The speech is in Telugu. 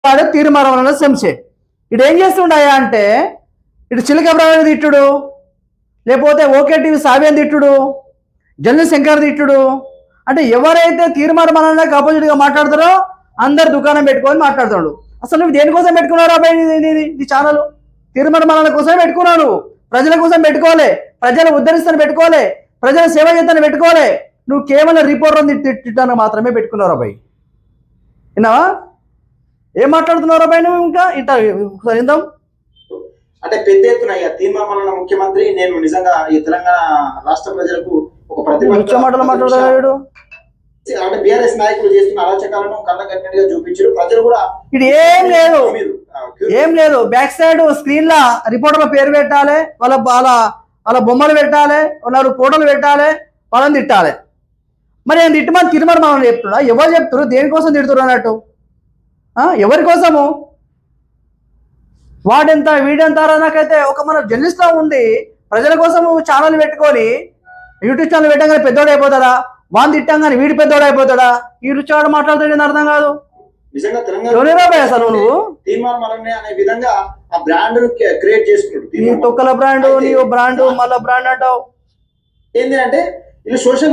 వాడు తీర్మానం శంసే ఇటు ఏం చేస్తుండయా అంటే ఇటు చిలక బ్రాహ్మణ తిట్టుడు, లేకపోతే ఓకే టీవీ సావ్యం తిట్టుడు, జల్లి శంకర్ తిట్టుడు. అంటే ఎవరైతే తీర్మానాలకు ఆపోజిట్గా మాట్లాడతారో అందరు దుకాణం పెట్టుకొని మాట్లాడుతాడు. అసలు నువ్వు దేనికోసం పెట్టుకున్నావు అబ్బాయి? ఈ ఛానల్ తీర్మానాల కోసమే పెట్టుకున్నావు. నువ్వు ప్రజల కోసం పెట్టుకోలే, ప్రజల ఉద్ధరిస్తాను పెట్టుకోలే, ప్రజల సేవ చేస్తాను పెట్టుకోలే. నువ్వు కేవలం రిపోర్టర్ తిట్టాను మాత్రమే పెట్టుకున్నావు అబ్బాయి. విన్నావా? ఏం మాట్లాడుతున్నావు అబ్బాయి నువ్వు? ఇంకా ఇంత ఇందాం అంటే పెద్ద ఎత్తున తీర్మానం ముఖ్యమంత్రి నేను నిజంగా ఈ తెలంగాణ రాష్ట్ర ప్రజలకు ఒక ప్రతిపక్ష మాటలు మాట్లాడాడు. అంటే బీఆర్ఎస్ నాయకులు చేస్తున్న అరాచకాలను కళ్ళగట్టినట్టుగా చూపించారు. ప్రజలు కూడా ఇది ఏం లేదు బ్యాక్ సైడ్ స్క్రీన్ లా రిపోర్టర్ల పేరు పెట్టాలి, వాళ్ళ బొమ్మలు పెట్టాలి, వాళ్ళ ఫోటోలు పెట్టాలి, వాళ్ళని తిట్టాలి. మరి నేను తిట్టమని తీర్మానం చెప్తున్నా. ఎవరు చెప్తారు? దేనికోసం తిడుతున్నారు అన్నట్టు? ఎవరి కోసము? వాడెంత వీడెంత నాకైతే ఒక మన జర్నలిస్ట్ లా ఉండి ప్రజల కోసం ఛానల్ పెట్టుకొని యూట్యూబ్ ఛానల్ పెట్టగానే పెద్దోడు అయిపోతాడా? వాడిని తిట్టంగానే వీడి పెద్దోడు అయిపోతాడా? ఈ రుచివాడు మాట్లాడుతాడు అర్థం కాదు. నిజంగా తెలంగాణ అసలు నువ్వు అనే విధంగా ఆ బ్రాండ్ క్రియేట్ చేసుకున్నాడు. నీ తొక్కల బ్రాండ్, నీ బ్రాండ్ మళ్ళా బ్రాండ్ అంటావు ఏంటి అంటే ఇది సోషల్